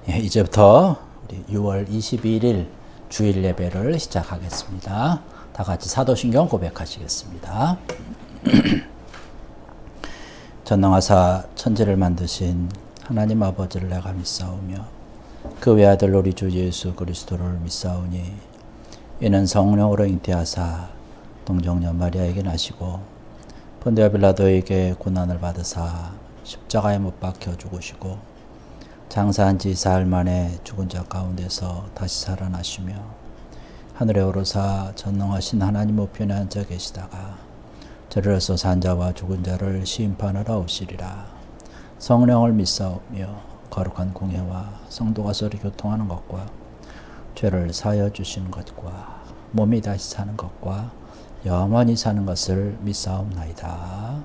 예, 이제부터 우리 6월 21일 주일 예배를 시작하겠습니다. 다 같이 사도신경 고백하시겠습니다. 전능하사 천지를 만드신 하나님 아버지를 내가 믿사오며 그 외아들 우리 주 예수 그리스도를 믿사오니 이는 성령으로 잉태하사 동정녀 마리아에게 나시고 본디오 빌라도에게 고난을 받으사 십자가에 못 박혀 죽으시고 장사한 지 사흘 만에 죽은 자 가운데서 다시 살아나시며 하늘에 오르사 전능하신 하나님 우편에 앉아 계시다가 저리로서 산 자와 죽은 자를 심판하러 오시리라. 성령을 믿사오며 거룩한 공회와 성도가 서로 교통하는 것과 죄를 사하여 주시는 것과 몸이 다시 사는 것과 영원히 사는 것을 믿사옵나이다.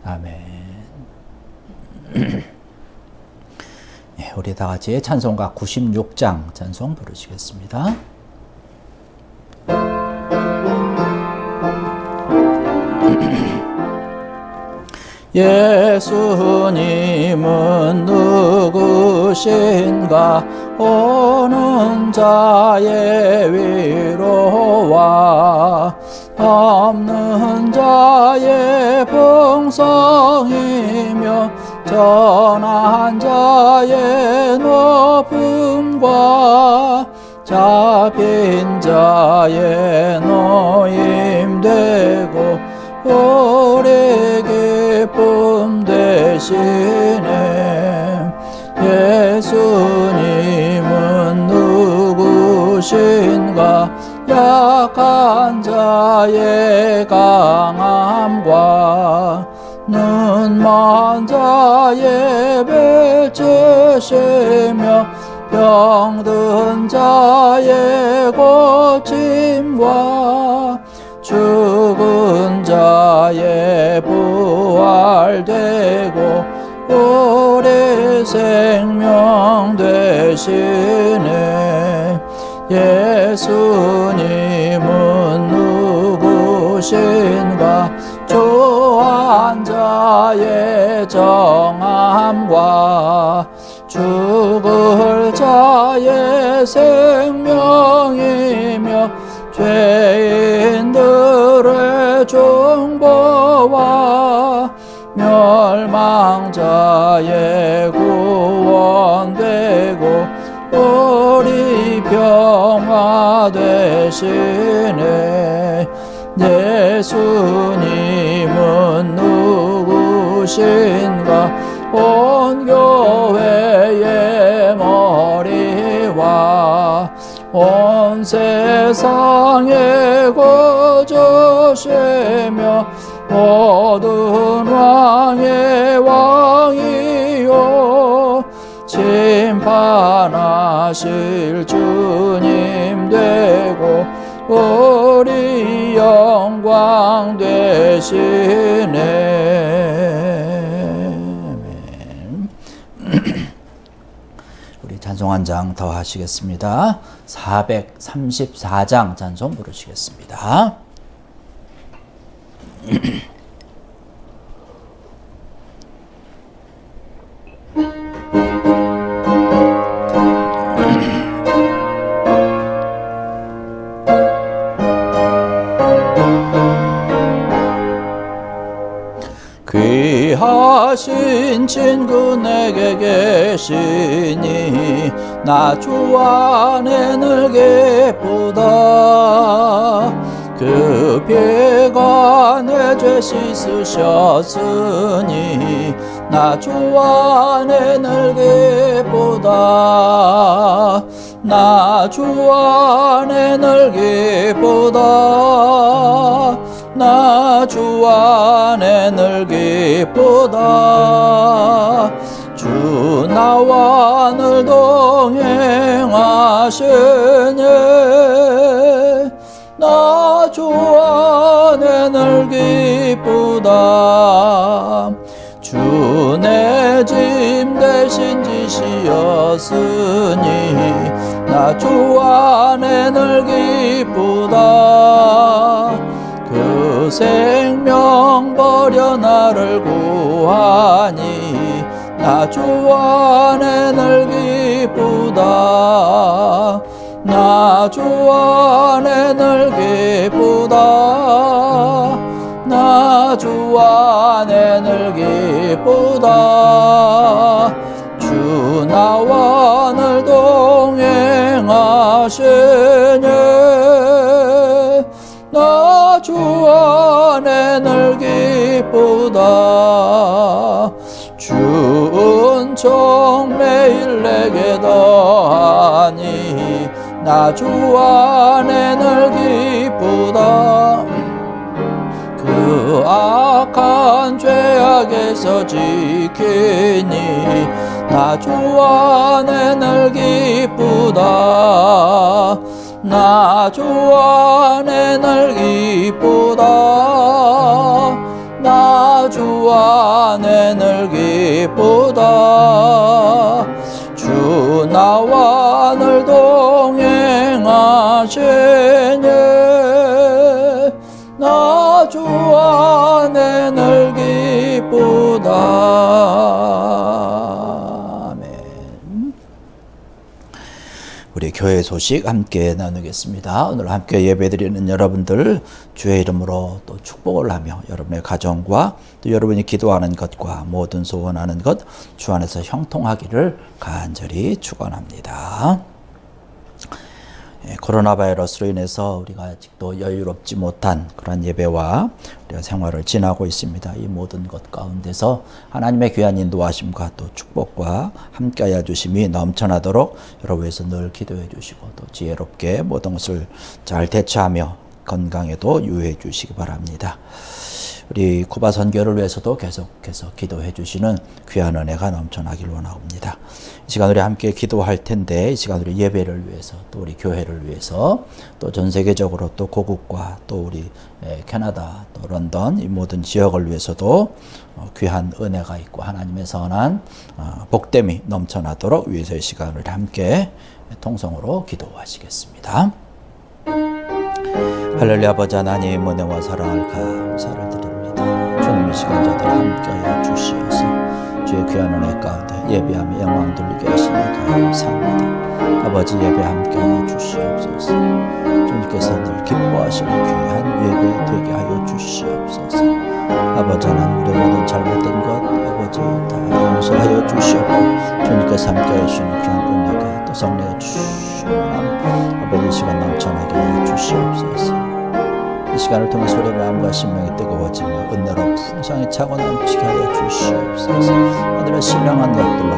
아멘. 예, 우리 다 같이 찬송가 96장 찬송 부르시겠습니다. 예수님은 누구신가? 오는 자의 위로와 없는 자의 풍성이며 전한 자의 높음과 잡힌 자의 노임되고 우리 기쁨 되시네. 예수님은 누구신가? 약한 자의 강함과 눈먼 자의 맺으시며 병든 자의 고침과 죽은 자의 부활되고 우리 생명 되시네. 예수님은 누구신가? 주한 자의 정함과 죽을 자의 생명이며 죄인들의 중보와 멸망자의 구원되고 우리 평화 되시네. 예수님은 누구신가? 온 교회의 머리와 온 세상의 구주시며 모든 왕의 왕이요 심판하실 주님 되고 우리 영광 되시네. 우리 찬송 한 장 더 하시겠습니다. 434장 찬송 부르시겠습니다. 귀하신 친구 내게 계시니 나 주 안에 늘 기쁘다. 그 피가 내 죄 씻으셨으니 나 주 안에 늘 기쁘다. 나 주 안에 늘 기쁘다. 나 주 안에 늘 기쁘다. 주 나와 늘 동행하시네. 나 주 안에 늘 기쁘다. 주 내 짐 대신 지시었으니 나 주 안에 늘 기쁘다. 그 생명 버려 나를 구하니 나 주 안에 늘 기쁘다. 나 주 안에 늘 기쁘다. 나 주 안에 늘 기쁘다. 주 나와 늘 동행하시네. 나 주 안에 늘 기쁘다. 주 은총 매일 내게 더하니 나 주 안에 늘 기쁘다. 그 악한 죄악에서 지키니 나 주 안에 늘 기쁘다. 나 주 안에 늘 기쁘다. 나 주 안에 늘 기쁘다. 주 나와 늘 동행하시네. 나 주 안에 늘 기쁘다. 아멘. 우리 교회 소식 함께 나누겠습니다. 오늘 함께 예배드리는 여러분들 주의 이름으로 또 축복을 하며 여러분의 가정과 또 여러분이 기도하는 것과 모든 소원하는 것 주 안에서 형통하기를 간절히 축원합니다. 코로나 바이러스로 인해서 우리가 아직도 여유롭지 못한 그런 예배와 우리가 생활을 지나고 있습니다. 이 모든 것 가운데서 하나님의 귀한 인도하심과 또 축복과 함께하여 주심이 넘쳐나도록 여러분께서 늘 기도해 주시고 또 지혜롭게 모든 것을 잘 대처하며 건강에도 유의해 주시기 바랍니다. 우리 쿠바 선교를 위해서도 계속해서 기도해 주시는 귀한 은혜가 넘쳐나길 원합니다. 이 시간 우리 함께 기도할 텐데 이 시간 우리 예배를 위해서 또 우리 교회를 위해서 또 전 세계적으로 또 고국과 또 우리 캐나다 또 런던 이 모든 지역을 위해서도 귀한 은혜가 있고 하나님의 선한 복됨이 넘쳐나도록 위해서의 시간을 함께 통성으로 기도하시겠습니다. 할렐루야. 아버지 하나님 은혜와 사랑을 감사를 드립니다. 주님 이 시간 저들 함께하여 주시어서 주의 귀한 은혜 가운데 예배하며 영광 돌리게 하시니 감사합니다. 아버지 예배 함께하여 주시옵소서. 주님께서 늘 기뻐하시는 귀한 예배 되게 하여 주시옵소서. 아버지 하나님 우리 모든 잘못된 것 아버지 다 용서하여 주시옵고 주님께서 함께하여 주시는 귀한 은혜가 또 성령의 충만함 아버지 이 시간 넘쳐나게 하여 주시옵소서. 이 시간을 통해 우리의 마음과 심령이 뜨거워지며 은혜로 풍성히 차고 넘치게 하여 주시옵소서. 하늘의 신령한 것들로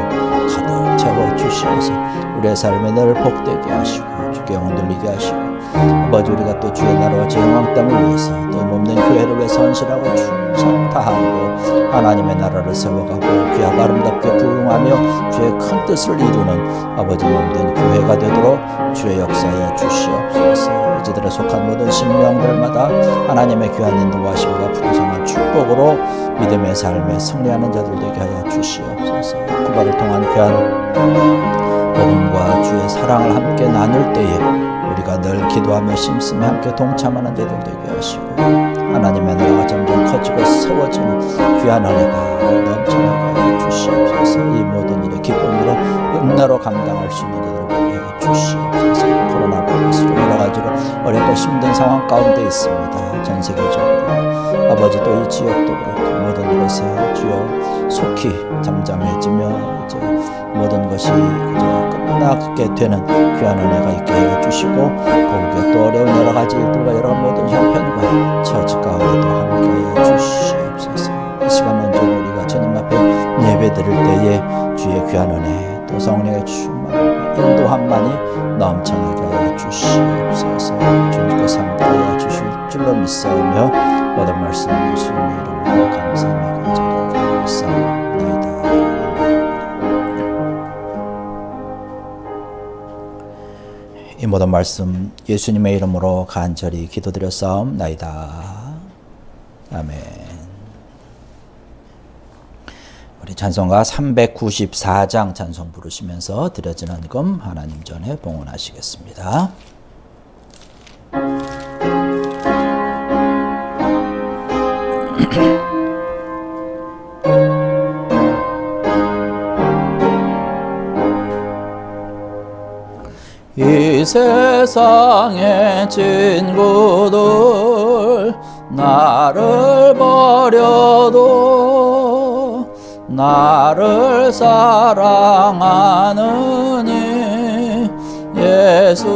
가득 채워 주시옵소서. 우리의 삶에 늘 복되게 하시고 주께 영혼 돌리게 하시고 아버지 우리가 또 주의 나라와 주의 영광 땅을 위해서 또 몸된 교회를 위해 선실하고 충성 다하고 하나님의 나라를 세워가고 귀하고 아름답게 부흥하며 주의 큰 뜻을 이루는 아버지 몸된 교회가 되도록 주의 역사에 주시옵소서. 이제들에 속한 모든 심령들마다 하나님의 귀한 인도하심과 풍성한 축복으로 믿음의 삶에 승리하는 자들 되게 하여 주시옵소서. 쿠바를 통한 귀한 복음과 주의 사랑을 함께 나눌 때에 우리가 늘 기도하며 심쓰며 함께 동참하는 자들 되게 하시고 하나님의 나라가 점점 커지고 세워지는 귀한 은혜가 넘쳐나게 하여 주시옵소서. 이 모든 일의 기쁨으로 은혜로 감당할 수 있는 자들 되게 하여 주시옵소서. 코로나 바이러스로 여러 가지로 어렵고 힘든 상황 가운데 있습니다. 전 세계적으로 아버지 또 이 지역도 그렇고 모든 곳에 주여 속히 잠잠해지며 이제 모든 것이 끝나게 되는 귀한 은혜가 있게 해주시고 거기에 또 어려운 여러 가지 일들과 여러 모든 형편과 처지 가운데도 함께 해 주시옵소서. 이 시간 온전히 우리가 주님 앞에 예배드릴 때에 주의 귀한 은혜 또 성령의 충만과 인도함만이 넘쳐나게 하여 주시옵소서. 주님께서 함께 하여 주실 줄로 믿사오며 모든 말씀 예수님의 이름으로 감사하며 간절히 기도했사옵나이다. 이 모든 말씀 예수님의 이름으로 간절히 기도드렸사옵나이다. 아멘. 우리 찬송가 394장 찬송 부르시면서 드려지는 금 하나님 전에 봉헌하시겠습니다. 이 세상의 친구들 나를 버려도 나를 사랑하느니 예수뿐일세.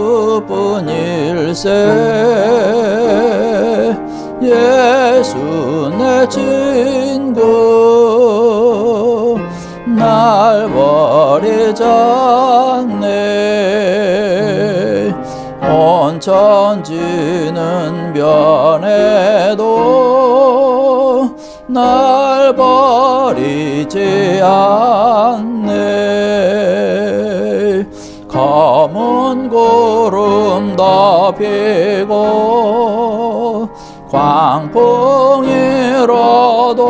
예수 내 친구 날 버리지 않네. 온 천지는 변해도 날 버리지 않네. 검은 구름 덮이고 광풍이 일어도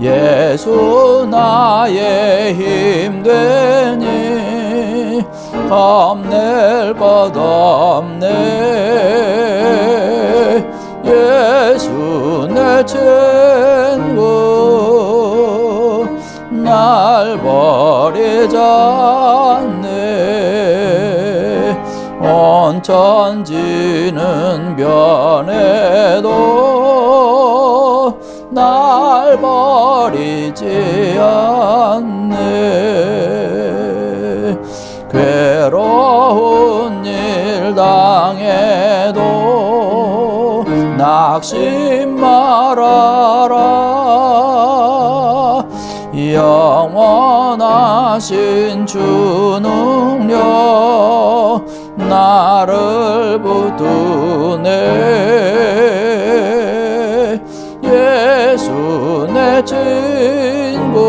예수 나의 힘 되니 겁낼 것 없네. 예수 내 친구 날 버리지 않네. 온 천지는 변해도 날 버리지 않네. 괴로운 일 당해도 낙심 말아라. 영원하신 주 능력 나를 붙드네. 예수 내 친구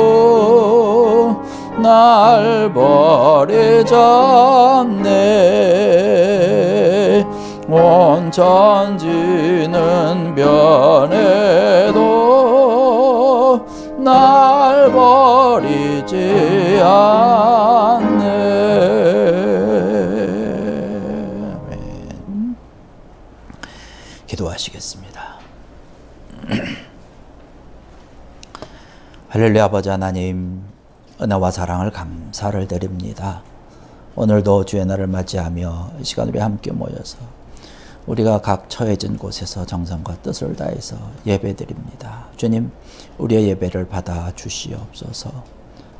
날 버리지 않네. 온 천지는 변해도 날 버리지 않네. 아멘. 기도하시겠습니다. 할렐루야. 아버지 하나님, 은혜와 사랑을 감사를 드립니다. 오늘도 주의 날을 맞이하며 이 시간 우리 함께 모여서 우리가 각 처해진 곳에서 정성과 뜻을 다해서 예배드립니다. 주님, 우리의 예배를 받아 주시옵소서.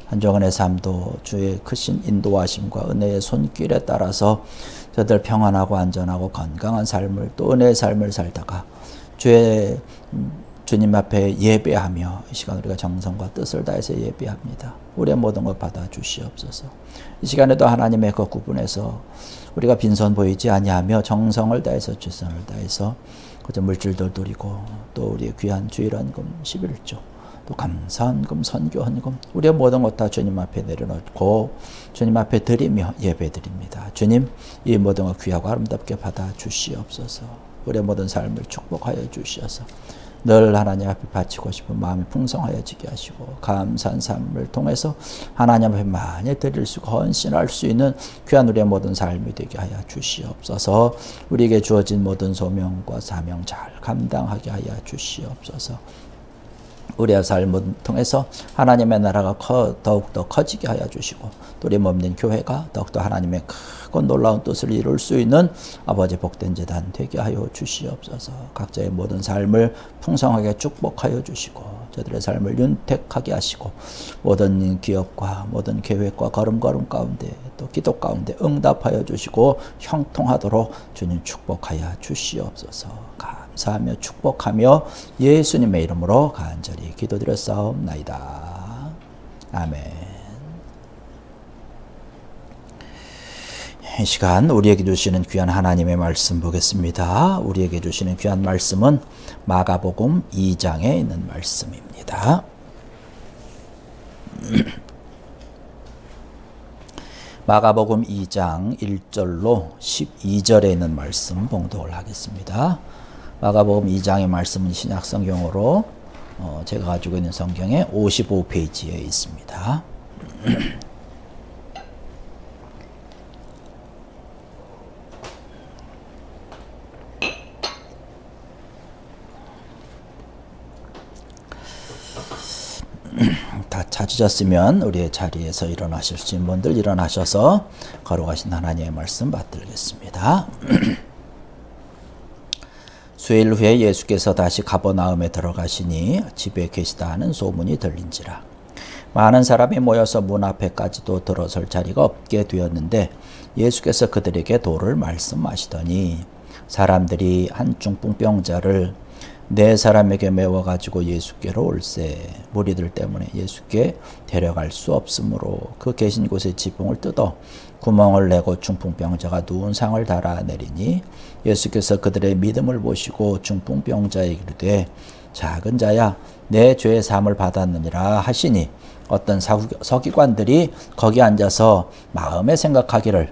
한 주간의 삶도 주의 크신 인도하심과 은혜의 손길에 따라서 저들 평안하고 안전하고 건강한 삶을, 또 은혜의 삶을 살다가 주님 앞에 예배하며 이 시간 우리가 정성과 뜻을 다해서 예배합니다. 우리의 모든 것 받아 주시옵소서. 이 시간에도 하나님의 그 구분에서 우리가 빈손 보이지 아니하며 정성을 다해서 최선을 다해서 그저 물질도 드리고 또 우리의 귀한 주일헌금 11조 또 감사헌금 선교헌금 우리의 모든 것 다 주님 앞에 내려놓고 주님 앞에 드리며 예배드립니다. 주님, 이 모든 것 귀하고 아름답게 받아 주시옵소서. 우리의 모든 삶을 축복하여 주시어서 늘 하나님 앞에 바치고 싶은 마음이 풍성하여지게 하시고 감사한 삶을 통해서 하나님 앞에 많이 드릴 수 헌신할 수 있는 귀한 우리의 모든 삶이 되게 하여 주시옵소서. 우리에게 주어진 모든 소명과 사명 잘 감당하게 하여 주시옵소서. 우리의 삶을 통해서 하나님의 나라가 더욱더 커지게 하여 주시고 또 우리 몸된 교회가 더욱더 하나님의 크고 놀라운 뜻을 이룰 수 있는 아버지 복된 재단 되게 하여 주시옵소서. 각자의 모든 삶을 풍성하게 축복하여 주시고 저들의 삶을 윤택하게 하시고 모든 기업과 모든 계획과 걸음걸음 가운데 또 기도 가운데 응답하여 주시고 형통하도록 주님 축복하여 주시옵소서. 감사하며 축복하며 예수님의 이름으로 간절히 기도드렸사옵나이다. 아멘. 이 시간 우리에게 주시는 귀한 하나님의 말씀 보겠습니다. 우리에게 주시는 귀한 말씀은 마가복음 2장에 있는 말씀입니다. 마가복음 2장 1절로 12절에 있는 말씀 봉독을 하겠습니다. 마가복음 2장의 말씀은 신약성경으로 제가 가지고 있는 성경의 55페이지에 있습니다. 다 찾으셨으면 우리의 자리에서 일어나실 수 있는 분들 일어나셔서 거룩하신 하나님의 말씀 받들겠습니다. 수일 후에 예수께서 다시 가버나움에 들어가시니 집에 계시다 하는 소문이 들린지라. 많은 사람이 모여서 문 앞에까지도 들어설 자리가 없게 되었는데 예수께서 그들에게 도를 말씀하시더니 사람들이 한 중풍병자를 4사람에게 메워가지고 예수께로 올세. 무리들 때문에 예수께 데려갈 수 없으므로 그 계신 곳에 지붕을 뜯어 구멍을 내고 중풍병자가 누운 상을 달아내리니 예수께서 그들의 믿음을 보시고 중풍병자에게 이르되 작은 자야 내 죄의 사함을 받았느니라 하시니 어떤 서기관들이 거기 앉아서 마음에 생각하기를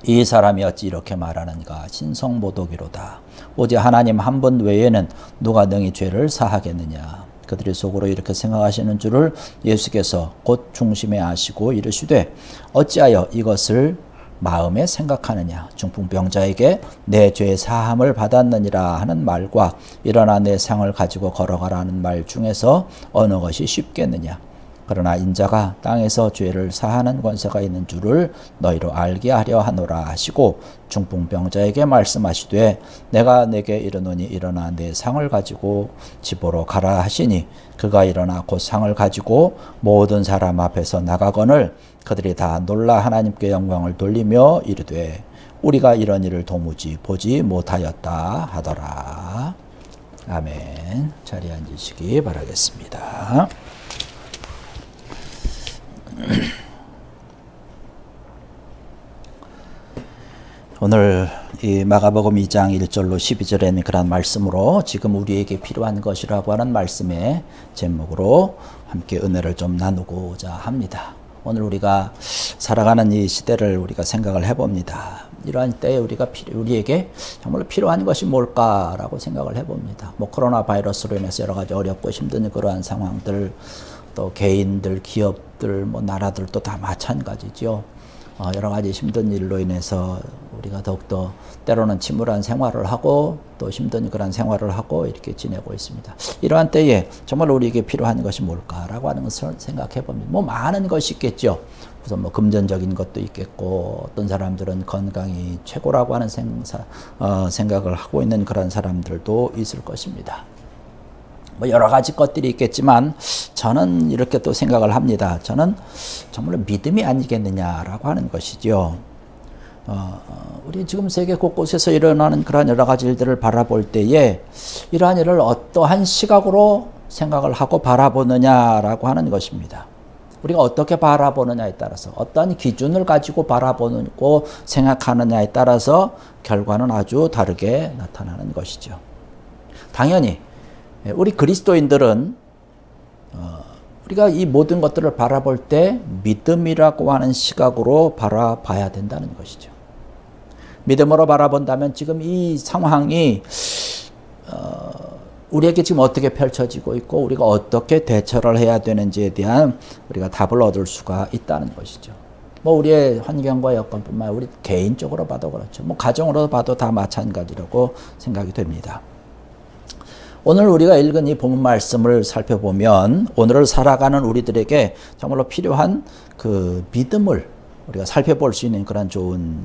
이 사람이 어찌 이렇게 말하는가 신성모독이로다. 오직 하나님 한 분 외에는 누가 능히 죄를 사하겠느냐. 그들이 속으로 이렇게 생각하시는 줄을 예수께서 곧 중심에 아시고 이르시되 어찌하여 이것을 마음에 생각하느냐. 중풍병자에게 내 죄의 사함을 받았느니라 하는 말과 일어나 내 상을 가지고 걸어가라 하는 말 중에서 어느 것이 쉽겠느냐. 그러나 인자가 땅에서 죄를 사하는 권세가 있는 줄을 너희로 알게 하려 하노라 하시고 중풍병자에게 말씀하시되 내가 내게 이르노니 일어나 내 상을 가지고 집으로 가라 하시니 그가 일어나 곧 상을 가지고 모든 사람 앞에서 나가거늘 그들이 다 놀라 하나님께 영광을 돌리며 이르되 우리가 이런 일을 도무지 보지 못하였다 하더라. 아멘. 자리에 앉으시기 바라겠습니다. 오늘 이 마가복음 2장 1절로 12절에는 그런 말씀으로 지금 우리에게 필요한 것이라고 하는 말씀의 제목으로 함께 은혜를 좀 나누고자 합니다. 오늘 우리가 살아가는 이 시대를 우리가 생각을 해봅니다. 이러한 때에 우리에게 정말로 필요한 것이 뭘까라고 생각을 해봅니다. 코로나 바이러스로 인해서 여러 가지 어렵고 힘든 그러한 상황들, 또 개인들, 기업들, 나라들도 다 마찬가지죠. 여러 가지 힘든 일로 인해서 우리가 더욱더 때로는 침울한 생활을 하고 또 힘든 그런 생활을 하고 이렇게 지내고 있습니다. 이러한 때에 정말 우리에게 필요한 것이 뭘까라고 하는 것을 생각해 봅니다. 많은 것이 있겠죠. 우선 금전적인 것도 있겠고 어떤 사람들은 건강이 최고라고 하는 생각을 하고 있는 그런 사람들도 있을 것입니다. 여러 가지 것들이 있겠지만 저는 이렇게 또 생각을 합니다. 저는 정말 믿음이 아니겠느냐라고 하는 것이죠. 우리 지금 세계 곳곳에서 일어나는 그런 여러 가지 일들을 바라볼 때에 이러한 일을 어떠한 시각으로 생각을 하고 바라보느냐라고 하는 것입니다. 우리가 어떻게 바라보느냐에 따라서 어떤 기준을 가지고 바라보고 생각하느냐에 따라서 결과는 아주 다르게 나타나는 것이죠. 당연히 우리 그리스도인들은 우리가 이 모든 것들을 바라볼 때 믿음이라고 하는 시각으로 바라봐야 된다는 것이죠. 믿음으로 바라본다면 지금 이 상황이 우리에게 지금 어떻게 펼쳐지고 있고 우리가 어떻게 대처를 해야 되는지에 대한 우리가 답을 얻을 수가 있다는 것이죠. 우리의 환경과 여건뿐만 아니라 우리 개인적으로 봐도 그렇죠. 가정으로 봐도 다 마찬가지라고 생각이 됩니다. 오늘 우리가 읽은 이 본문 말씀을 살펴보면 오늘을 살아가는 우리들에게 정말로 필요한 그 믿음을 우리가 살펴볼 수 있는 그런 좋은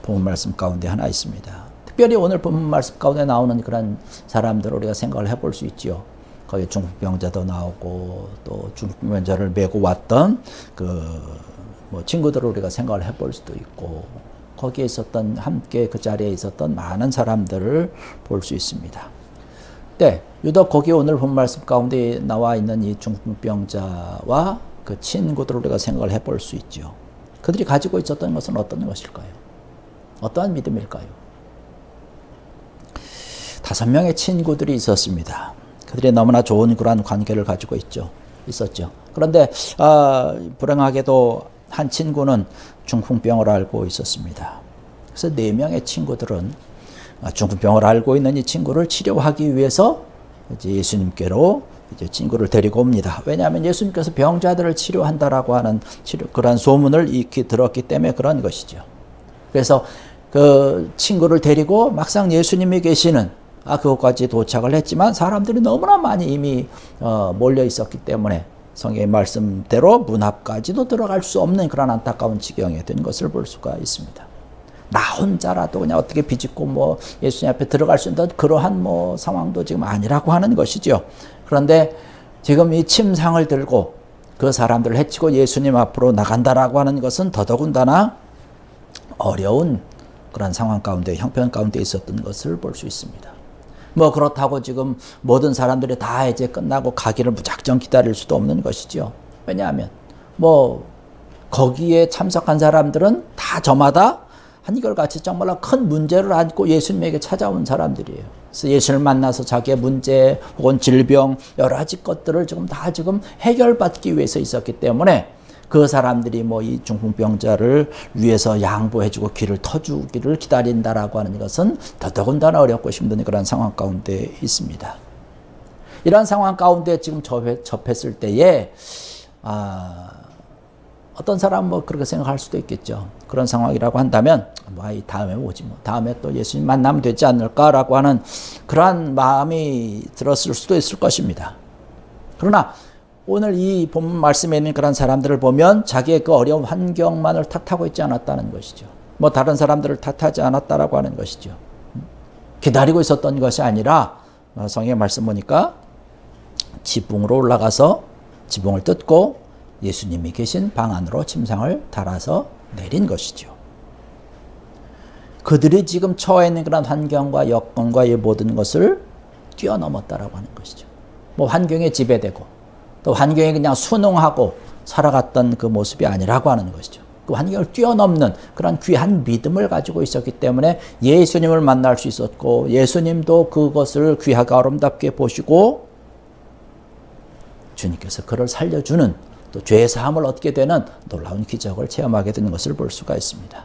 본문 말씀 가운데 하나 있습니다. 특별히 오늘 본문 말씀 가운데 나오는 그런 사람들을 우리가 생각을 해볼 수 있죠. 거기 중풍병자도 나오고 또 중풍병자를 메고 왔던 친구들을 우리가 생각을 해볼 수도 있고 거기에 있었던 함께 그 자리에 있었던 많은 사람들을 볼 수 있습니다. 네, 유독 거기 오늘 본 말씀 가운데 나와 있는 이 중풍병자와 그 친구들을 우리가 생각을 해볼 수 있죠. 그들이 가지고 있었던 것은 어떤 것일까요? 어떠한 믿음일까요? 5명의 친구들이 있었습니다. 그들이 너무나 좋은 그러한 관계를 가지고 있었죠. 그런데 불행하게도 한 친구는 중풍병을 앓고 있었습니다. 그래서 4명의 친구들은 중풍병을 앓고 있는 이 친구를 치료하기 위해서 이제 예수님께로 이제 친구를 데리고 옵니다. 왜냐하면 예수님께서 병자들을 치료한다라고 하는 그런 소문을 익히 들었기 때문에 그런 것이죠. 그래서 그 친구를 데리고 막상 예수님이 계시는 그것까지 도착을 했지만 사람들이 너무나 많이 이미 몰려 있었기 때문에 성경의 말씀대로 문 앞까지도 들어갈 수 없는 그런 안타까운 지경에 된 것을 볼 수가 있습니다. 나 혼자라도 그냥 어떻게 비집고 뭐 예수님 앞에 들어갈 수 있는 그러한 뭐 상황도 지금 아니라고 하는 것이죠. 그런데 지금 이 침상을 들고 그 사람들을 해치고 예수님 앞으로 나간다라고 하는 것은 더더군다나 어려운 그런 상황 가운데, 형편 가운데 있었던 것을 볼 수 있습니다. 뭐 그렇다고 지금 모든 사람들이 다 이제 끝나고 가기를 무작정 기다릴 수도 없는 것이죠. 왜냐하면 뭐 거기에 참석한 사람들은 다 저마다 한결같이 정말로 큰 문제를 안고 예수님에게 찾아온 사람들이에요. 그래서 예수를 만나서 자기의 문제 혹은 질병 여러 가지 것들을 지금 다 지금 해결받기 위해서 있었기 때문에 그 사람들이 뭐 이 중풍병자를 위해서 양보해주고 귀를 터주기를 기다린다라고 하는 것은 더더군다나 어렵고 힘든 그런 상황 가운데 있습니다. 이런 상황 가운데 지금 접했을 때에 어떤 사람은 뭐 그렇게 생각할 수도 있겠죠. 그런 상황이라고 한다면 뭐 다음에 오지 뭐 다음에 또 예수님 만나면 되지 않을까라고 하는 그러한 마음이 들었을 수도 있을 것입니다. 그러나 오늘 이 본문 말씀에 있는 그런 사람들을 보면 자기의 그 어려운 환경만을 탓하고 있지 않았다는 것이죠. 뭐 다른 사람들을 탓하지 않았다라고 하는 것이죠. 기다리고 있었던 것이 아니라 성경의 말씀 보니까 지붕으로 올라가서 지붕을 뜯고 예수님이 계신 방 안으로 침상을 달아서 내린 것이죠. 그들이 지금 처해 있는 그런 환경과 여건과 이 모든 것을 뛰어넘었다라고 하는 것이죠. 뭐 환경에 지배되고 또 환경에 그냥 순응하고 살아갔던 그 모습이 아니라고 하는 것이죠. 그 환경을 뛰어넘는 그런 귀한 믿음을 가지고 있었기 때문에 예수님을 만날 수 있었고 예수님도 그것을 귀하고 아름답게 보시고 주님께서 그를 살려주는 또 죄의 사함을 얻게 되는 놀라운 기적을 체험하게 되는 것을 볼 수가 있습니다.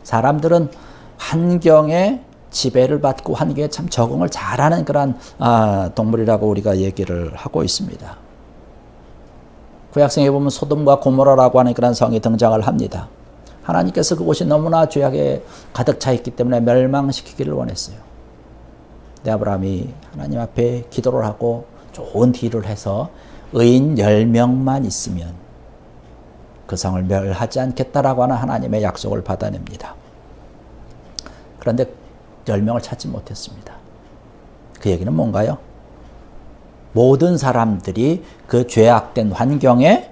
사람들은 환경에 지배를 받고 환경에 참 적응을 잘하는 그런 동물이라고 우리가 얘기를 하고 있습니다. 구약성에 보면 소돔과 고모라라고 하는 그런 성이 등장을 합니다. 하나님께서 그곳이 너무나 죄악에 가득 차 있기 때문에 멸망시키기를 원했어요. 근데 아브라함이 하나님 앞에 기도를 하고 좋은 딜을 해서 의인 10명만 있으면 그 성을 멸하지 않겠다라고 하는 하나님의 약속을 받아냅니다. 그런데 10명을 찾지 못했습니다. 그 얘기는 뭔가요? 모든 사람들이 그 죄악된 환경에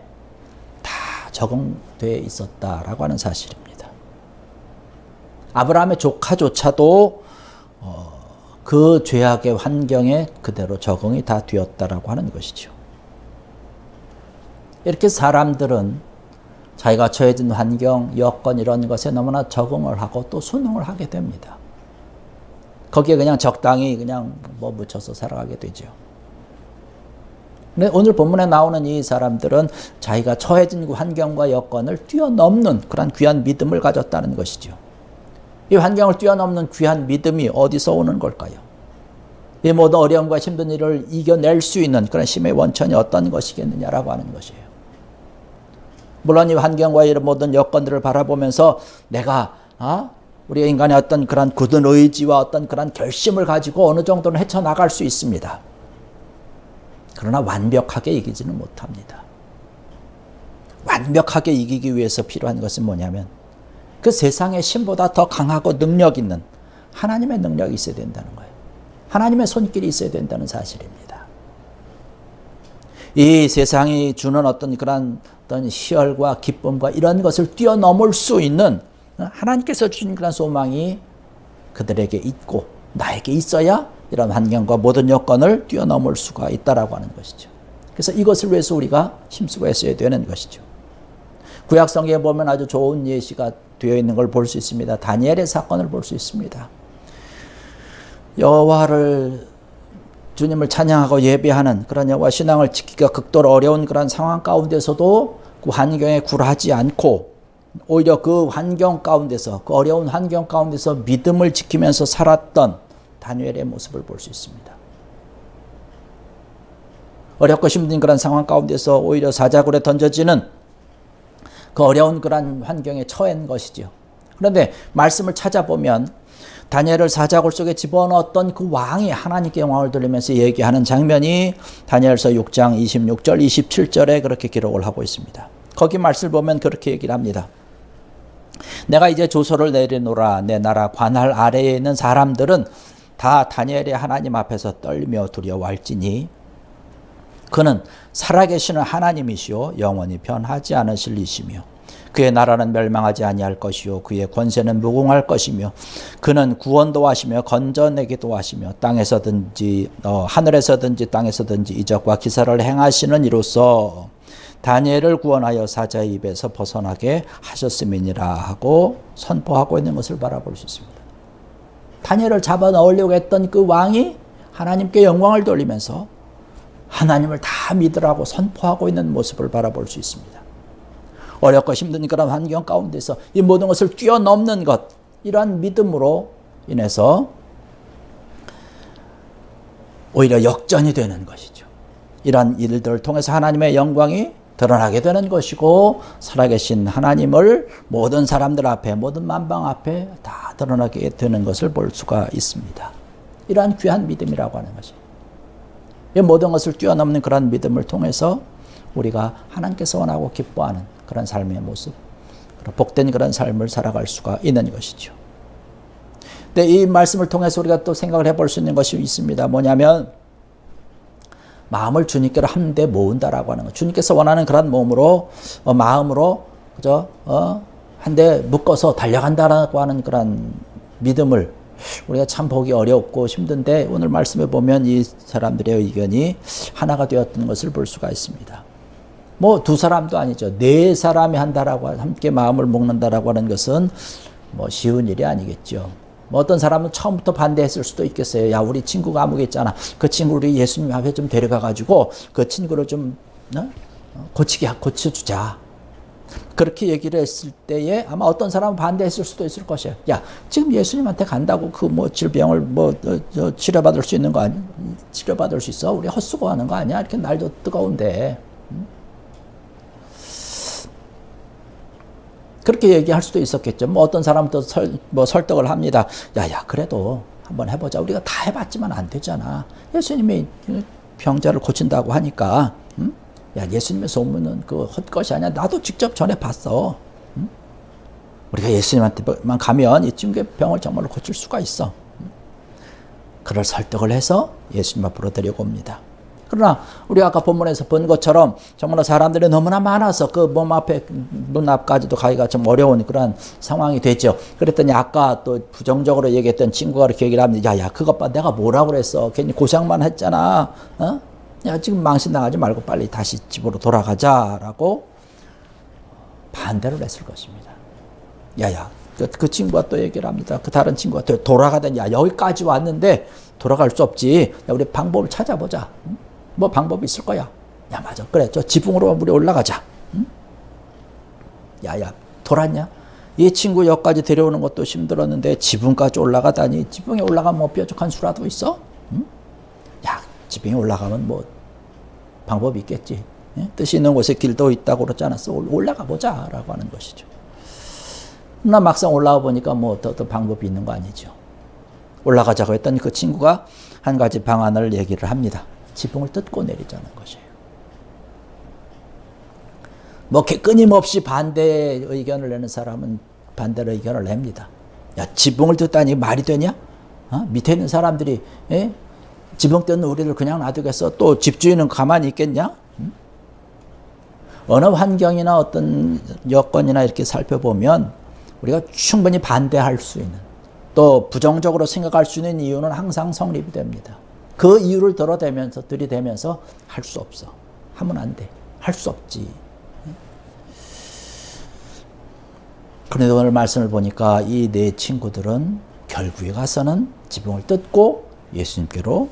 다 적응되어 있었다라고 하는 사실입니다. 아브라함의 조카조차도 그 죄악의 환경에 그대로 적응이 다 되었다라고 하는 것이죠. 이렇게 사람들은 자기가 처해진 환경, 여건 이런 것에 너무나 적응을 하고 또 순응을 하게 됩니다. 거기에 그냥 적당히 그냥 뭐 묻혀서 살아가게 되죠. 근데 오늘 본문에 나오는 이 사람들은 자기가 처해진 환경과 여건을 뛰어넘는 그런 귀한 믿음을 가졌다는 것이죠. 이 환경을 뛰어넘는 귀한 믿음이 어디서 오는 걸까요? 이 모든 어려움과 힘든 일을 이겨낼 수 있는 그런 힘의 원천이 어떤 것이겠느냐라고 하는 것이에요. 물론 이 환경과 이런 모든 여건들을 바라보면서 내가 우리 인간의 어떤 그런 굳은 의지와 어떤 그런 결심을 가지고 어느 정도는 헤쳐나갈 수 있습니다. 그러나 완벽하게 이기지는 못합니다. 완벽하게 이기기 위해서 필요한 것은 뭐냐면 그 세상의 신보다 더 강하고 능력 있는 하나님의 능력이 있어야 된다는 거예요. 하나님의 손길이 있어야 된다는 사실입니다. 이 세상이 주는 어떤 그런 희열과 기쁨과 이런 것을 뛰어넘을 수 있는 하나님께서 주신 그런 소망이 그들에게 있고 나에게 있어야 이런 환경과 모든 여건을 뛰어넘을 수가 있다라고 하는 것이죠. 그래서 이것을 위해서 우리가 힘쓰고 했어야 되는 것이죠. 구약 성경에 보면 아주 좋은 예시가 되어 있는 걸 볼 수 있습니다. 다니엘의 사건을 볼 수 있습니다. 여호와를 주님을 찬양하고 예배하는 그런 여호와 신앙을 지키기가 극도로 어려운 그런 상황 가운데서도 그 환경에 굴하지 않고 오히려 그 환경 가운데서 그 어려운 환경 가운데서 믿음을 지키면서 살았던 다니엘의 모습을 볼 수 있습니다. 어렵고 힘든 그런 상황 가운데서 오히려 사자굴에 던져지는 그 어려운 그런 환경에 처한 것이죠. 그런데 말씀을 찾아보면 다니엘을 사자굴 속에 집어넣었던 그 왕이 하나님께 영광을 돌리면서 얘기하는 장면이 다니엘서 6장 26절 27절에 그렇게 기록을 하고 있습니다. 거기 말씀을 보면 그렇게 얘기를 합니다. 내가 이제 조서를 내리노라. 내 나라 관할 아래에 있는 사람들은 다 다니엘의 하나님 앞에서 떨며 두려워할지니 그는 살아계시는 하나님이시요 영원히 변하지 않으실 이시며 그의 나라는 멸망하지 아니할 것이요 그의 권세는 무궁할 것이며 그는 구원도 하시며 건져내기도 하시며 땅에서든지 하늘에서든지 땅에서든지 이적과 기사를 행하시는 이로써 다니엘을 구원하여 사자의 입에서 벗어나게 하셨음이니라 하고 선포하고 있는 것을 바라볼 수 있습니다. 다니엘을 잡아 넣으려고 했던 그 왕이 하나님께 영광을 돌리면서 하나님을 다 믿으라고 선포하고 있는 모습을 바라볼 수 있습니다. 어렵고 힘든 그런 환경 가운데서 이 모든 것을 뛰어넘는 것, 이러한 믿음으로 인해서 오히려 역전이 되는 것이죠. 이러한 일들을 통해서 하나님의 영광이 드러나게 되는 것이고 살아계신 하나님을 모든 사람들 앞에 모든 만방 앞에 다 드러나게 되는 것을 볼 수가 있습니다. 이러한 귀한 믿음이라고 하는 것이 이 모든 것을 뛰어넘는 그런 믿음을 통해서 우리가 하나님께서 원하고 기뻐하는 그런 삶의 모습, 복된 그런 삶을 살아갈 수가 있는 것이죠. 근데 이 말씀을 통해서 우리가 또 생각을 해볼 수 있는 것이 있습니다. 뭐냐면 마음을 주님께로 한데 모은다라고 하는 것. 주님께서 원하는 그런 몸으로 마음으로 그죠? 한데 묶어서 달려간다라고 하는 그런 믿음을 우리가 참 보기 어렵고 힘든데 오늘 말씀에 보면 이 사람들의 의견이 하나가 되었던 것을 볼 수가 있습니다. 뭐 두 사람도 아니죠. 네 사람이 한다라고 함께 마음을 먹는다라고 하는 것은 뭐 쉬운 일이 아니겠죠. 뭐 어떤 사람은 처음부터 반대했을 수도 있겠어요. 야, 우리 친구가 아무개 있잖아. 그 친구 우리 예수님 앞에 좀 데려가 가지고 그 친구를 좀 고쳐주자. 그렇게 얘기를 했을 때에 아마 어떤 사람은 반대했을 수도 있을 것이에요. 야, 지금 예수님한테 간다고 그 뭐 질병을 치료받을 수 있는 거 아니? 치료받을 수 있어? 우리 헛수고하는 거 아니야? 이렇게 날도 뜨거운데. 그렇게 얘기할 수도 있었겠죠. 뭐 어떤 사람은 또 설득을 합니다. 야, 그래도 한번 해보자. 우리가 다 해봤지만 안 되잖아. 예수님이 병자를 고친다고 하니까, 야, 예수님의 소문은 그 헛것이 아니야. 나도 직접 전에 봤어. 우리가 예수님한테만 가면 이 친구의 병을 정말로 고칠 수가 있어. 그럴 설득을 해서 예수님 앞으로 데려옵니다. 그러나 우리가 아까 본문에서 본 것처럼 정말로 사람들이 너무나 많아서 그 몸 앞에 문 앞까지도 가기가 좀 어려운 그런 상황이 됐죠. 그랬더니 아까 또 부정적으로 얘기했던 친구가 이렇게 얘기를 합니다. 야, 그것 봐. 내가 뭐라고 그랬어. 괜히 고생만 했잖아. 야, 지금 망신당하지 말고 빨리 다시 집으로 돌아가자라고 반대를 했을 것입니다. 야야, 그 친구가 또 얘기를 합니다. 그 다른 친구가 또 돌아가더니 야, 여기까지 왔는데 돌아갈 수 없지. 야, 우리 방법을 찾아보자. 뭐 방법이 있을 거야. 야, 맞아. 그래, 저 지붕으로 우리 올라가자. 야야, 돌았냐? 이 친구 여기까지 데려오는 것도 힘들었는데 지붕까지 올라가다니. 지붕에 올라가면 뭐 뾰족한 수라도 있어? 야, 지붕에 올라가면 뭐 방법이 있겠지. 뜻이 있는 곳에 길도 있다고 그러지 않았어? 올라가 보자 라고 하는 것이죠. 나 막상 올라가 보니까 뭐 더 방법이 있는 거 아니죠. 올라가자고 했더니 그 친구가 한 가지 방안을 얘기를 합니다. 지붕을 뜯고 내리자는 것이에요. 뭐 끊임없이 반대 의견을 내는 사람은 반대 의견을 냅니다. 야, 지붕을 뜯다니 말이 되냐? 밑에 있는 사람들이 지붕 뜯는 우리를 그냥 놔두겠어? 또 집주인은 가만히 있겠냐? 어느 환경이나 어떤 여건이나 이렇게 살펴보면 우리가 충분히 반대할 수 있는 또 부정적으로 생각할 수 있는 이유는 항상 성립이 됩니다. 그 이유를 들이대면서 할 수 없어. 하면 안 돼. 할 수 없지. 그런데 오늘 말씀을 보니까 이 네 친구들은 결국에 가서는 지붕을 뜯고 예수님께로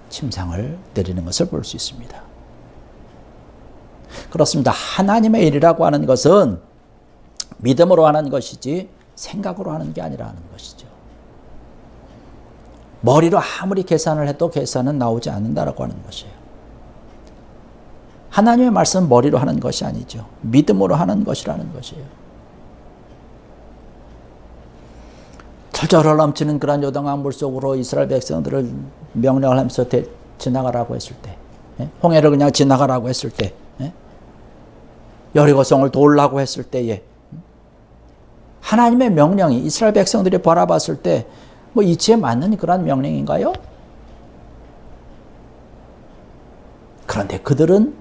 침상을 내리는 것을 볼 수 있습니다. 그렇습니다. 하나님의 일이라고 하는 것은 믿음으로 하는 것이지 생각으로 하는 게 아니라는 것이죠. 머리로 아무리 계산을 해도 계산은 나오지 않는다라고 하는 것이에요. 하나님의 말씀은 머리로 하는 것이 아니죠. 믿음으로 하는 것이라는 것이에요. 철철 넘치는 그런 요단강 물 속으로 이스라엘 백성들을 명령을 하면서 지나가라고 했을 때, 홍해를 그냥 지나가라고 했을 때, 여리고성을 돌라고 했을 때에 하나님의 명령이 이스라엘 백성들이 바라봤을 때 뭐 이치에 맞는 그런 명령인가요? 그런데 그들은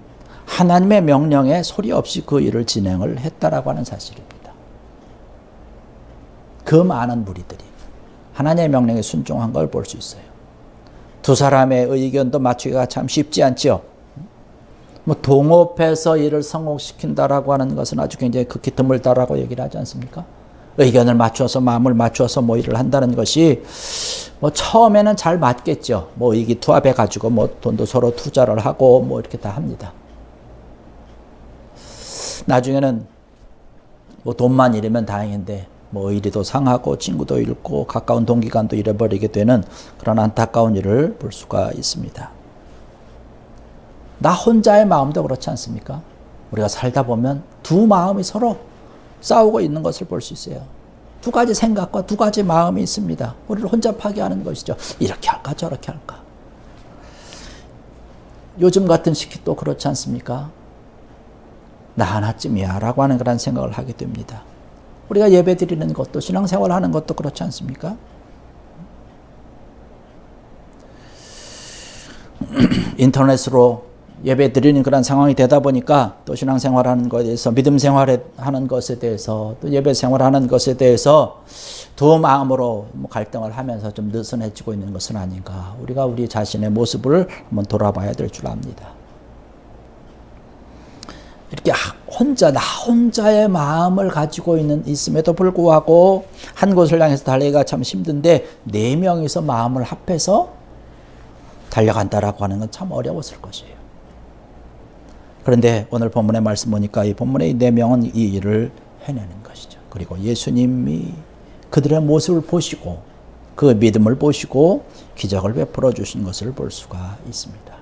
하나님의 명령에 소리 없이 그 일을 진행을 했다라고 하는 사실입니다. 그 많은 무리들이 하나님의 명령에 순종한 걸 볼 수 있어요. 두 사람의 의견도 맞추기가 참 쉽지 않죠. 뭐 동업해서 일을 성공시킨다라고 하는 것은 아주 굉장히 극히 드물다라고 얘기를 하지 않습니까? 의견을 맞춰서 마음을 맞춰서 뭐 일을 한다는 것이 뭐 처음에는 잘 맞겠죠. 뭐 의기투합해 가지고 뭐 돈도 서로 투자를 하고 뭐 이렇게 다 합니다. 나중에는 뭐 돈만 잃으면 다행인데 뭐 의리도 상하고 친구도 잃고 가까운 동기간도 잃어버리게 되는 그런 안타까운 일을 볼 수가 있습니다. 나 혼자의 마음도 그렇지 않습니까? 우리가 살다 보면 두 마음이 서로 싸우고 있는 것을 볼 수 있어요. 두 가지 생각과 두 가지 마음이 있습니다. 우리를 혼자 파괴하는 것이죠. 이렇게 할까 저렇게 할까. 요즘 같은 시기 또 그렇지 않습니까? 나 하나쯤이야 라고 하는 그런 생각을 하게 됩니다. 우리가 예배 드리는 것도 신앙생활 하는 것도 그렇지 않습니까? 인터넷으로 예배 드리는 그런 상황이 되다 보니까 또 신앙생활하는 것에 대해서 믿음 생활하는 것에 대해서 또 예배 생활하는 것에 대해서 두 마음으로 갈등을 하면서 좀 느슨해지고 있는 것은 아닌가. 우리가 우리 자신의 모습을 한번 돌아봐야 될 줄 압니다. 이렇게 나 혼자의 마음을 가지고 있음에도 불구하고 한 곳을 향해서 달리기가 참 힘든데 네 명이서 마음을 합해서 달려간다라고 하는 건 참 어려웠을 것이에요. 그런데 오늘 본문의 말씀 보니까 이 본문의 네 명은 이 일을 해내는 것이죠. 그리고 예수님이 그들의 모습을 보시고 그 믿음을 보시고 기적을 베풀어 주신 것을 볼 수가 있습니다.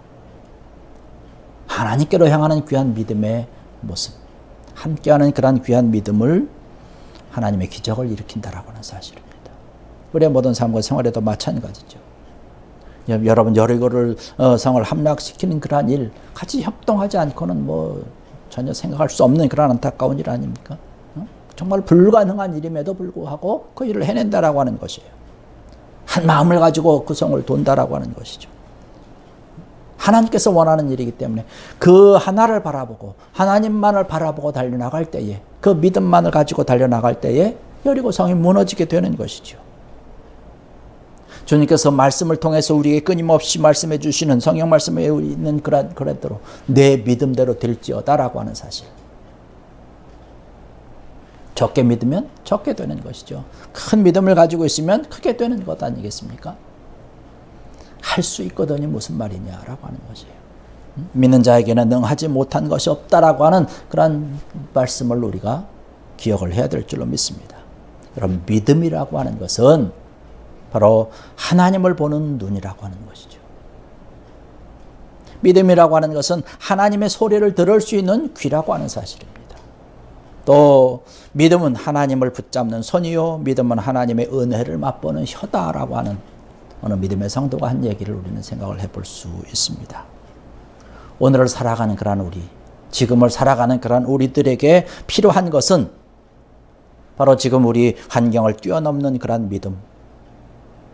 하나님께로 향하는 귀한 믿음의 모습, 함께하는 그러한 귀한 믿음을 하나님의 기적을 일으킨다라고 하는 사실입니다. 우리의 모든 삶과 생활에도 마찬가지죠. 여러분 여리고를 성을 함락시키는 그러한 일 같이 협동하지 않고는 뭐 전혀 생각할 수 없는 그런 안타까운 일 아닙니까? 정말 불가능한 일임에도 불구하고 그 일을 해낸다라고 하는 것이에요. 한 마음을 가지고 그 성을 돈다라고 하는 것이죠. 하나님께서 원하는 일이기 때문에 그 하나를 바라보고 하나님만을 바라보고 달려나갈 때에 그 믿음만을 가지고 달려나갈 때에 여리고 성이 무너지게 되는 것이죠. 주님께서 말씀을 통해서 우리에게 끊임없이 말씀해 주시는 성경 말씀에 있는 그대로 내 믿음대로 될지어다라고 하는 사실. 적게 믿으면 적게 되는 것이죠. 큰 믿음을 가지고 있으면 크게 되는 것 아니겠습니까? 할 수 있거든이 무슨 말이냐라고 하는 것이에요. 믿는 자에게는 능하지 못한 것이 없다라고 하는 그런 말씀을 우리가 기억을 해야 될 줄로 믿습니다. 여러분 믿음이라고 하는 것은 바로 하나님을 보는 눈이라고 하는 것이죠. 믿음이라고 하는 것은 하나님의 소리를 들을 수 있는 귀라고 하는 사실입니다. 또 믿음은 하나님을 붙잡는 손이요 믿음은 하나님의 은혜를 맛보는 혀다라고 하는 어느 믿음의 성도가 한 얘기를 우리는 생각을 해볼 수 있습니다. 오늘을 살아가는 그런 우리, 지금을 살아가는 그런 우리들에게 필요한 것은 바로 지금 우리 환경을 뛰어넘는 그런 믿음,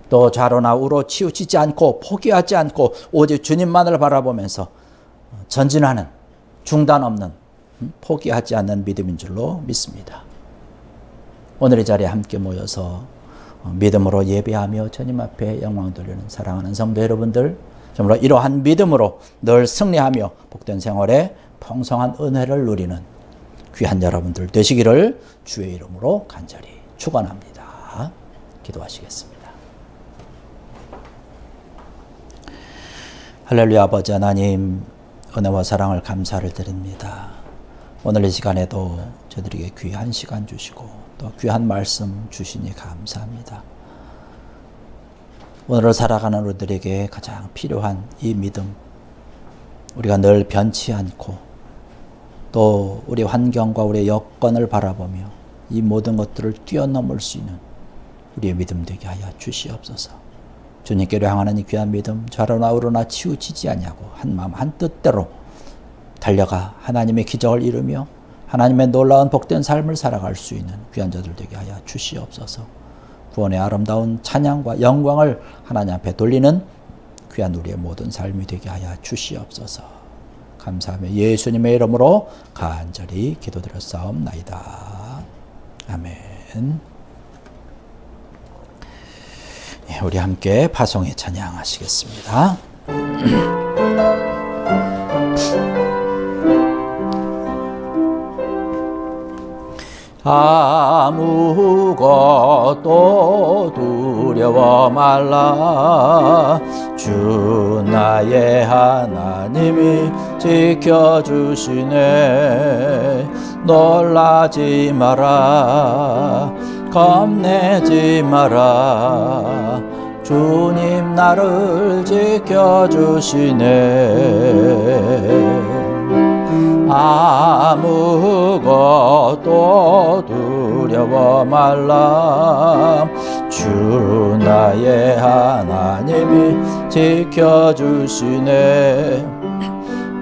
또 좌로나 우로 치우치지 않고 포기하지 않고 오직 주님만을 바라보면서 전진하는 중단 없는 포기하지 않는 믿음인 줄로 믿습니다. 오늘 이 자리에 함께 모여서 믿음으로 예배하며 주님 앞에 영광 돌리는 사랑하는 성도 여러분들, 정말로 이러한 믿음으로 늘 승리하며 복된 생활에 풍성한 은혜를 누리는 귀한 여러분들 되시기를 주의 이름으로 간절히 축원합니다. 기도하시겠습니다. 할렐루야. 아버지 하나님, 은혜와 사랑을 감사를 드립니다. 오늘 이 시간에도 저들에게 귀한 시간 주시고 또 귀한 말씀 주시니 감사합니다. 오늘을 살아가는 우리들에게 가장 필요한 이 믿음, 우리가 늘 변치 않고 또 우리 환경과 우리 여건을 바라보며 이 모든 것들을 뛰어넘을 수 있는 우리의 믿음 되게 하여 주시옵소서. 주님께로 향하는 이 귀한 믿음, 좌로나 우로나 치우치지 아니하고 한 마음 한 뜻대로 달려가 하나님의 기적을 이루며 하나님의 놀라운 복된 삶을 살아갈 수 있는 귀한 자들 되게 하여 주시옵소서. 구원의 아름다운 찬양과 영광을 하나님 앞에 돌리는 귀한 우리의 모든 삶이 되게 하여 주시옵소서. 감사하며 예수님의 이름으로 간절히 기도드렸사옵나이다. 아멘. 우리 함께 파송의 찬양하시겠습니다. 아무것도 두려워 말라. 주 나의 하나님이 지켜주시네. 놀라지 마라. 겁내지 마라. 주님 나를 지켜주시네. 아무것도 두려워 말라. 주 나의 하나님이 지켜주시네.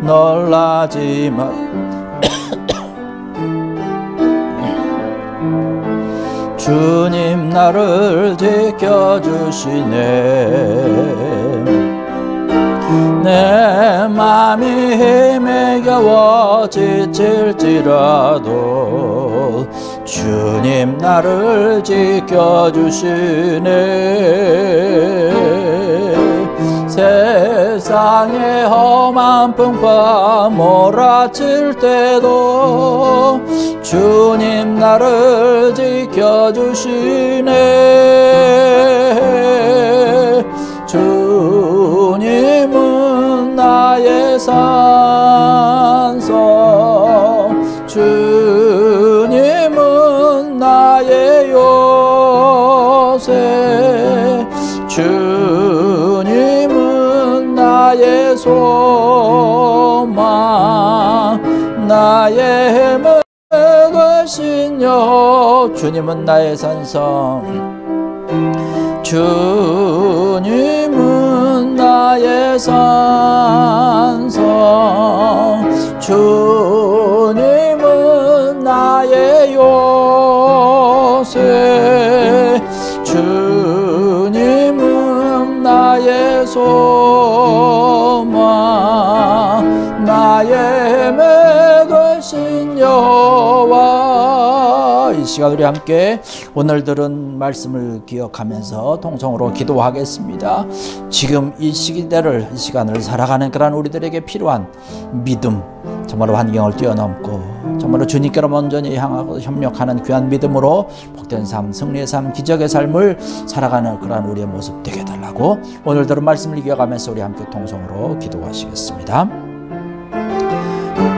놀라지 마라. 주님 나를 지켜주시네. 내 맘이 힘에 겨워 지칠지라도 주님 나를 지켜주시네. 세상의 험한 풍파 몰아칠 때도 주님 나를 지켜주시네. 주님은 나의 산성, 주님은 나의 요새, 주님은 나의 소망, 나의 힘을 되신 여. 주님은 나의 산성, 주님은 나의 산성, 주님은 나의 요새, 주님은 나의 소망, 나의 힘에 되신 여호와. 이 시간 우리 함께 오늘 들은 말씀을 기억하면서 통성으로 기도하겠습니다. 지금 이 시기대를, 이 시간을 살아가는 그런 우리들에게 필요한 믿음, 정말로 환경을 뛰어넘고 정말로 주님께로 온전히 향하고 협력하는 귀한 믿음으로 복된 삶, 승리의 삶, 기적의 삶을 살아가는 그런 우리의 모습 되게 해달라고 오늘 들은 말씀을 기억하면서 우리 함께 통성으로 기도하시겠습니다.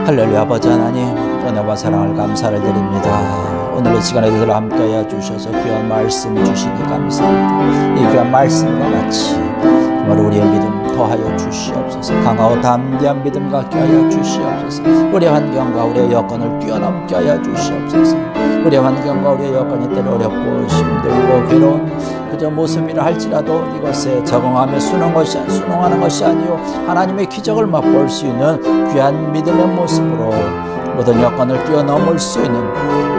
할렐루야. 아버지 하나님, 은혜와 사랑을 감사를 드립니다. 오늘 이 시간에도 함께하여 주셔서 귀한 말씀 주시니 감사합니다. 이 귀한 말씀과 같이 정말 우리의 믿음 더하여 주시옵소서. 강하고 담대한 믿음 갖게 하여 주시옵소서. 우리의 환경과 우리의 여건을 뛰어넘게 하여 주시옵소서. 우리의 환경과 우리의 여건이 때로 어렵고 힘들고 괴로운 그저 모습이라 할지라도 이것에 적응하며 순응하는 것이 아니요 하나님의 기적을 맛볼 수 있는 귀한 믿음의 모습으로 모든 여건을 뛰어넘을 수 있는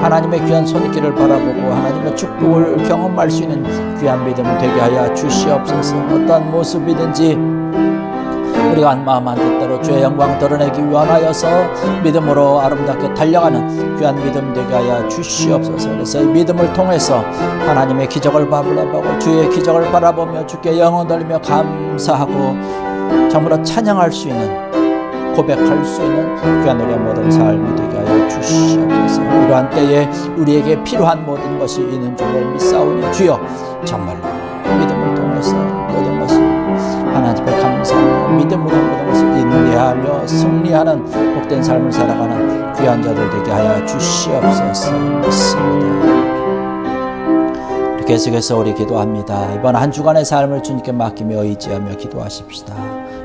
하나님의 귀한 손길을 바라보고 하나님의 축복을 경험할 수 있는 귀한 믿음 되게 하여 주시옵소서. 어떠한 모습이든지 우리가 한 마음 한 뜻대로 주의 영광 드러내기 위하여서 믿음으로 아름답게 달려가는 귀한 믿음 되게 하여 주시옵소서. 그래서 이 믿음을 통해서 하나님의 기적을 바라보고 주의 기적을 바라보며 주께 영혼 돌리며 감사하고 정말로 찬양할 수 있는, 고백할 수 있는 귀한 우리의 모든 삶이 되게 하여 주시옵소서. 이러한 때에 우리에게 필요한 모든 것이 있는 줄로 믿사오니 주여 정말로 믿음을 통해서 모든 것을 하나님 앞에 감사하며 믿음으로 모든 것을 인내하며 승리하는 복된 삶을 살아가는 귀한 자들 되게 하여 주시옵소서. 믿습니다. 계속해서 우리 기도합니다. 이번 한 주간의 삶을 주님께 맡기며 의지하며 기도하십시다.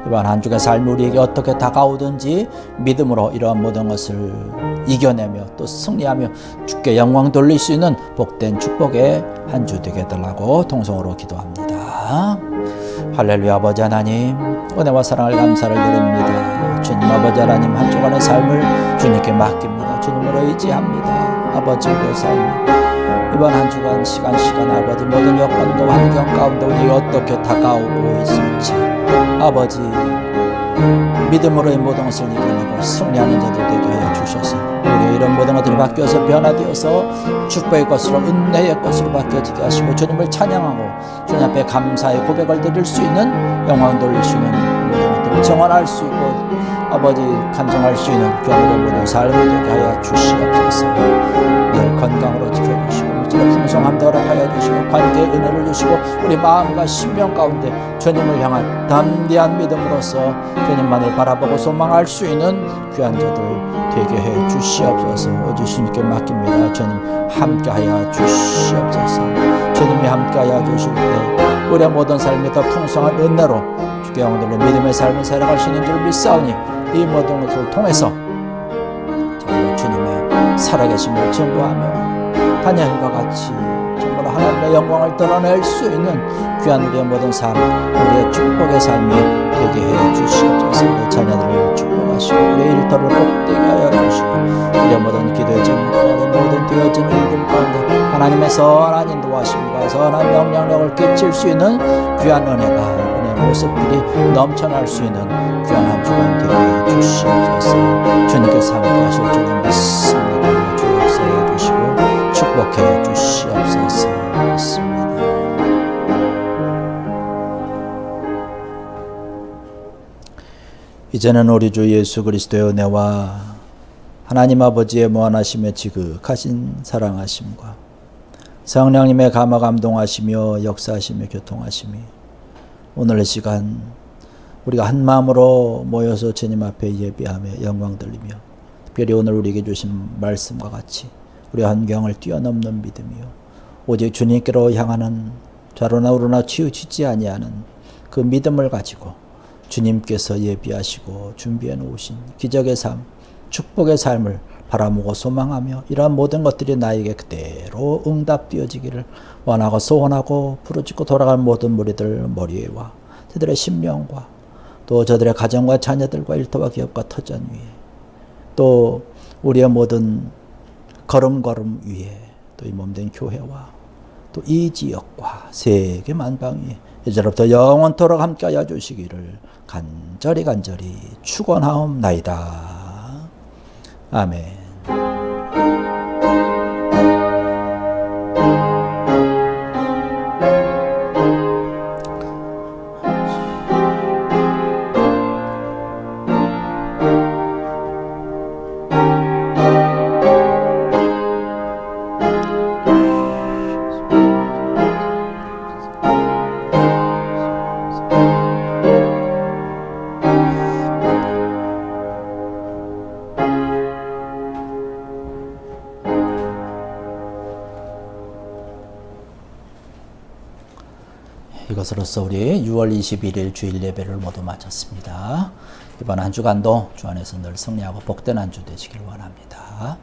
이번 한 주의 삶이 우리에게 어떻게 다가오든지 믿음으로 이러한 모든 것을 이겨내며 또 승리하며 주께 영광 돌릴 수 있는 복된 축복의 한 주 되게 해달라고 통성으로 기도합니다. 할렐루야. 아버지 하나님, 은혜와 사랑을 감사를 드립니다. 주님 아버지 하나님, 한 주간의 삶을 주님께 맡깁니다. 주님을 의지합니다. 아버지, 우리의 삶 이번 한 주간 시간 아버지 모든 여건과 환경 가운데 우리가 어떻게 다가오고 있을지 아버지 믿음으로 이 모든 것을 이겨내고 승리하는 자들 되게 하여 주셔서 우리의 이런 모든 것들이 바뀌어서 변화되어서 축복의 것으로 은혜의 것으로 바뀌어지게 하시고 주님을 찬양하고 주님 앞에 감사의 고백을 드릴 수 있는 영광 돌릴 수 있는 모든 것들을 정언할 수 있고 아버지 간증할 수 있는 귀한 모든 삶이 되게 하여 주시옵소서. 늘 건강으로 지켜주시고 물질의 풍성함도 허락하여 주시고 관계의 은혜를 주시고 우리 마음과 심령 가운데 주님을 향한 담대한 믿음으로서 주님만을 바라보고 소망할 수 있는 귀한 자들 되게 해 주시옵소서. 오직 주님께 맡깁니다. 주님 함께하여 주시옵소서. 주님이 함께하여 주실 때 우리의 모든 삶이 더 풍성한 은혜로 주께 영혼들로 믿음의 삶을 살아갈 수 있는 줄 믿사오니 이 모든 것을 통해서 저희가 주님의 살아계심을 증거하며 다니엘과 같이 정말 하나님의 영광을 드러낼 수 있는 귀한 우리의 모든 삶, 우리의 축복의 삶이 되게 해 주시옵소서. 우리 자녀들을 축복하시고 우리의 일터를 복되게 하여 주시고 우리의 모든 기도의 제목과 우리의 모든 되어진 일들 가운데 하나님의 선한 인도하심과 선한 영향력을 끼칠 수 있는 귀한 은혜가 은혜의 모습들이 넘쳐날 수 있는 귀한 한 주간 되게 해 주시옵소서. 주님께서 함께 하실 줄을 믿습니다. 주 역사해 주시고 축복해 주시옵소서. 믿습니다. 이제는 우리 주 예수 그리스도의 은혜와 하나님 아버지의 무한하심의 지극하신 사랑하심과 성령님의 감화 감동하시며 역사하시며 교통하심이 오늘 이 시간 우리가 한 마음으로 모여서 주님 앞에 예배하며 영광 돌리며 특별히 오늘 우리에게 주신 말씀과 같이 우리 환경을 뛰어넘는 믿음이요 오직 주님께로 향하는 좌로나 우로나 치우치지 아니하는 그 믿음을 가지고 주님께서 예비하시고 준비해 놓으신 기적의 삶, 축복의 삶을 바라보고 소망하며 이러한 모든 것들이 나에게 그대로 응답되어지기를 원하고 소원하고 부르짖고 돌아가는 모든 무리들 머리에와 저들의 심령과 또 저들의 가정과 자녀들과 일터와 기업과 터전 위에 또 우리의 모든 걸음걸음 위에 또 이 몸된 교회와 또 이 지역과 세계 만방 위에 이제로부터 영원토록 함께하여 주시기를 간절히 축원하옵나이다. 아멘. 이것으로써 우리 6월 21일 주일 예배를 모두 마쳤습니다. 이번 한 주간도 주 안에서 늘 승리하고 복된 한 주 되시길 원합니다.